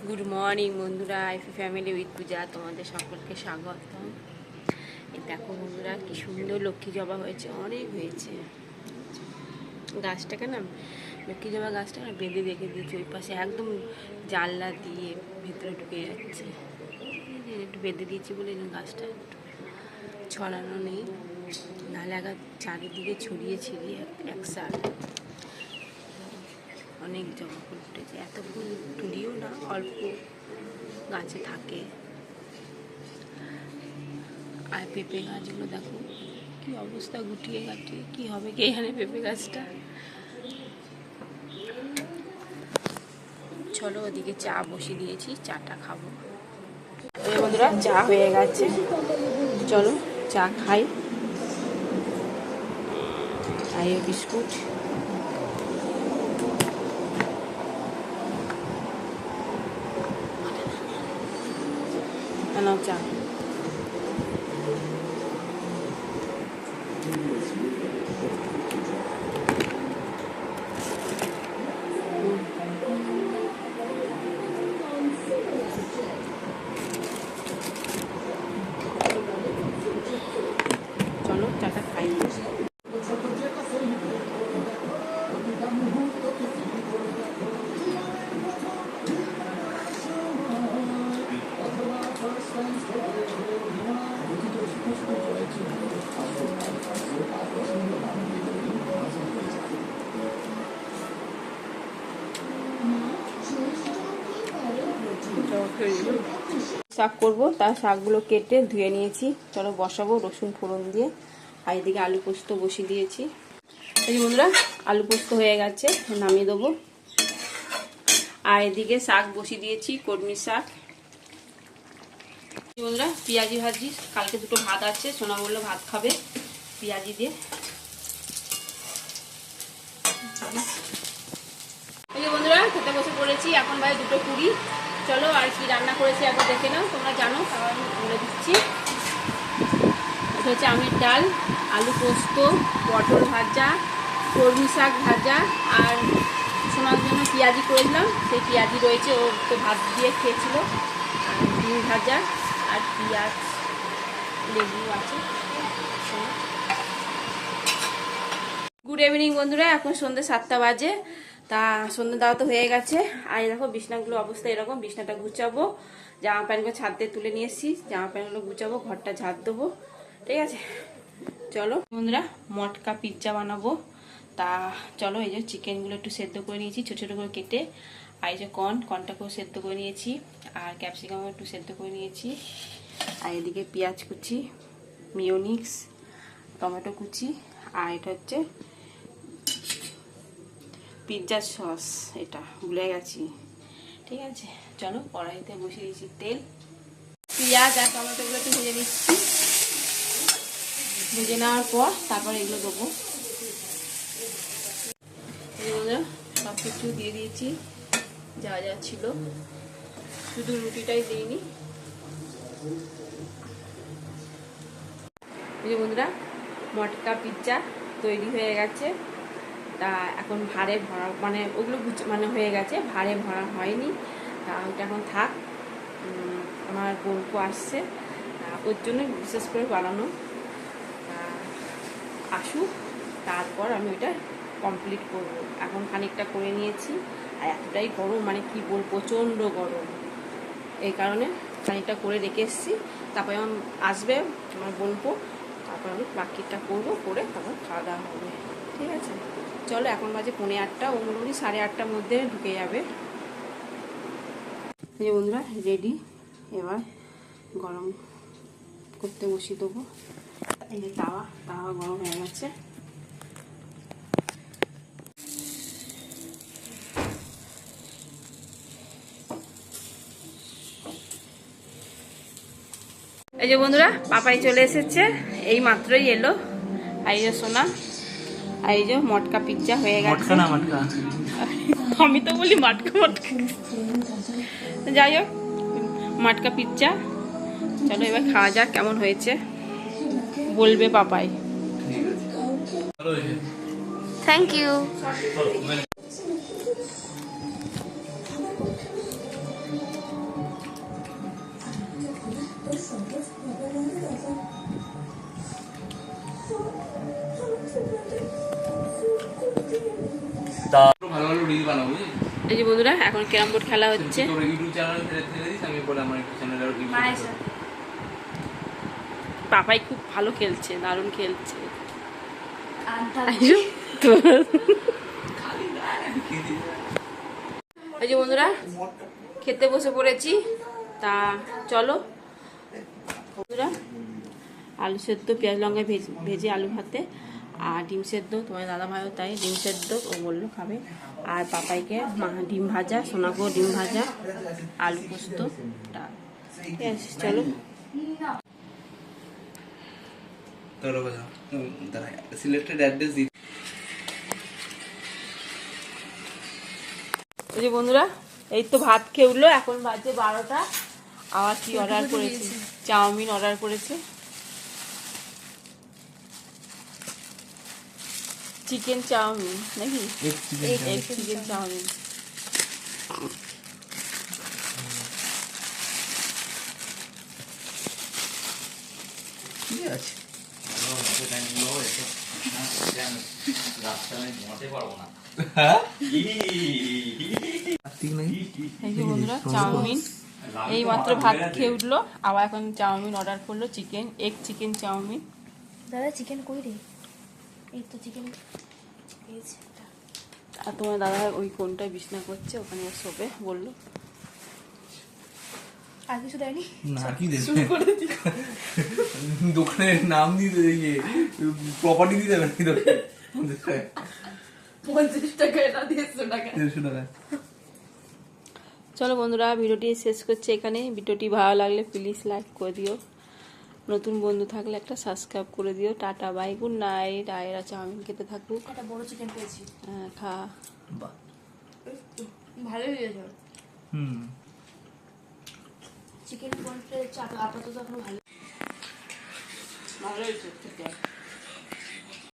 Good morning বন্ধুরা, আইফি family with পূজা তোমাদের সকলকে স্বাগত। এই দেখো বন্ধুরা, কি সুন্দর লক্ষ্মী জবা হয়েছে, অনেক হয়েছে। গাছটাকে না, লক্ষ্মী জবা গাছটা না বেঁধে রেখে দিয়েছে ওই পাশে, একদম জানলা দিয়ে ভেতরে ঢুকে যাচ্ছে। একটু বেঁধে দিয়েছি বলে গাছটা একটু ছড়ানো নেই, নাহলে আগে চারিদিকে ছড়িয়ে ছিড়িয়ে একসাথে অনেক জবা ফুল ফুটেছে। এত ফুল তুলিও না, অল্প গাছে থাকে। আর পেঁপে গাছগুলো দেখো কি অবস্থা, গুটিয়ে গাটিয়ে কি হবে কে জানে পেঁপে গাছটা। চলো ওদিকে চা বসিয়ে দিয়েছি, চাটা খাবো। এই বন্ধুরা, চা হয়ে গেছে, চলো চা খাই। আর বিস্কুট, নাও চা। চলো চাটা খাই। শাক করবো, তার শাকগুলো কেটে ধুয়ে নিয়েছি। চলো বসাবো রসুন ফোড়ন দিয়ে। আর এদিকে আলু পোস্ত বসিয়ে দিয়েছি। এই বন্ধুরা, আলু পোস্ত হয়ে গেছে, নামিয়ে দেবো। আর এদিকে শাক বসিয়ে দিয়েছি, কলমি শাক। বন্ধুরা, পেঁয়াজি ভাজি, কালকে দুটো ভাত আছে, সোনা বললো ভাত খাবে পেঁয়াজি দিয়ে। এই যে বন্ধুরা, খেতে বসে পড়েছি, এখন ভাই 2:20। চলো আর কি রান্না করেছি একবার দেখে নাও, তোমরা জানো, তাও আমি বলে দিচ্ছি। এটা হচ্ছে আমের ডাল, আলু পোস্ত, পটল ভাজা, কলমি শাক ভাজা, আর সোনার জন্য পেঁয়াজি করেছিলাম, সেই পেঁয়াজি রয়েছে, ও তো ভাত দিয়ে খেয়েছিল। আর ডিম ভাজা আর পেঁয়াজ, লেবু আছে। গুড ইভিনিং বন্ধুরা, এখন সন্ধ্যে 7টা বাজে। তা সন্ধ্যে দেওয়া তো হয়ে গেছে। আর দেখো বিছনাগুলো অবস্থা এরকম, বিছনাটা গুছাবো, জামা প্যান্টগুলো ছাদ দিয়ে তুলে নিয়ে এসেছি, জামা প্যান্টগুলো গুছাবো, ঘরটা ঝাড় দেবো। ঠিক আছে, চলো বন্ধুরা, মটকা পিৎজা বানাবো। তা চলো, এই যে চিকেনগুলো একটু সেদ্ধ করে নিয়েছি ছোটো ছোটো করে কেটে। আর এই যে কর্নটাকেও সেদ্ধ করে নিয়েছি, আর ক্যাপসিকামও একটু সেদ্ধ করে নিয়েছি। আর এদিকে পেঁয়াজ কুচি, মিওনিক্স, টমেটো কুচি, আর এটা হচ্ছে পিৎজার সস, এটা ভুলে গেছি। ঠিক আছে, চলো কড়াইতে বসিয়ে দিয়েছি তেল, পেঁয়াজ আর টমেটোগুলো একটু ভেজে নিচ্ছি। ভেজে নেওয়ার পর তারপর এগুলো দেবো। সব কিছু দিয়ে দিয়েছি যা যা ছিল, শুধু রুটিটাই দিইনি। এই যে বন্ধুরা, মটকা পিৎজা তৈরি হয়ে গেছে। তা এখন ভাঁড়ে ভরা, মানে ওগুলো মানে হয়ে গেছে, ভাঁড়ে ভরা হয়নি। তা ওইটা এখন থাক, আমার বোনকো আসছে, ওর জন্য বিশেষ করে বানানো। আসুক, তারপর আমি ওইটা কমপ্লিট করবো। এখন খানিকটা করে নিয়েছি। আর এতটাই গরম, মানে কি বল, প্রচণ্ড গরম, এই কারণে খানিকটা করে রেখে এসেছি। তারপরে আমার আসবে আমার বোনকো, তারপর আমি বাকিটা করবো, করে তারপর খাওয়া দাওয়া হবে। ঠিক আছে, চলো এখন বাজে 8:45, ও মোটামুটি 8:30টার মধ্যে ঢুকে যাবে। এই যে বন্ধুরা, রেডি। এবার গরম করতে বসিয়ে দেবো। এই যে তাওয়া গরম হয়ে গেছে। এই যে বন্ধুরা, পাপাই চলে এসেছে, এই মাত্রই এলো। আর এই যে সোনা, আর এই যে মটকা পিৎজা হয়ে গেছে। আমি তো বলি মটকা মটকা, যাই হোক মটকা পিৎজা। চলো এবার খাওয়া যাক, কেমন হয়েছে বলবে পাপাই। Thank you. বন্ধুরা এখন ক্যারাম বোর্ড খেলা হচ্ছে তোর ইউটিউব চ্যানেল ছেড়ে দিস, আমি পরে আমার একটা চ্যানেল মায়ের সাথে। পাপাই খুব ভালো খেলছে, দারুণ খেলছে। এই যে বন্ধুরা খেতে বসে পড়েছি, তা চলো বন্ধুরা। আলু সেদ্ধ পেঁয়াজ লঙ্কা ভেজে আলু ভাতে, আর ডিম সেদ্ধ, তোমার দাদা ভাইও তাই ডিম সেদ্ধ ও বললো খাবে, আর পাপাইকে ডিম ভাজা, সোনাকেও ডিম ভাজা, আলু পোস্ত, ডাল। ঠিক আছে চলো। সিলেক্টেড অ্যাড্রেস দিই। ওই যে বন্ধুরা এই তো ভাত খেয়ে উঠলো, এখন বাজে 12টা। আবার কি অর্ডার করেছি, চাউমিন অর্ডার করেছে, চিকেন চাউমিন নাকি, এগ চিকেন চাউমিন। ঠিক আছে, এই যে বন্ধুরা চাউমিন এই মাত্র ভাত খেয়ে উঠলো, আবার এখন চাউমিন অর্ডার করলো, চিকেন এগ চিকেন চাউমিন। দাদা চিকেন কই রে? এই তো চিকেন পেয়েছি। আর তোমার দাদা ওই কোনটায় বিছনা করছে, ওখানে শোবে বললো। আর কিছু দেয়নি? না কি দেবে, দোকানের নাম দিয়ে দেবে, প্রপার্টি দিয়ে দেবে নাকি দোকানে? 50 টাকা এটা 150 টাকা। 150 টাকা। চলো বন্ধুরা ভিডিওটি শেষ করছে এখানে। ভিডিওটি ভালো লাগলে প্লিজ লাইক করে দিও, নতুন বন্ধু থাকলে একটা সাবস্ক্রাইব করে দিও। Tata bye, good night. Ayra chowmein খেতে থাকুক। একটা বড় চিকেন পেয়েছি। হ্যাঁ খা। বাহ, ভালোই হয়েছে। হুম, চিকেন বলতে আপাতত এখন ভালো ভালো হয়েছে।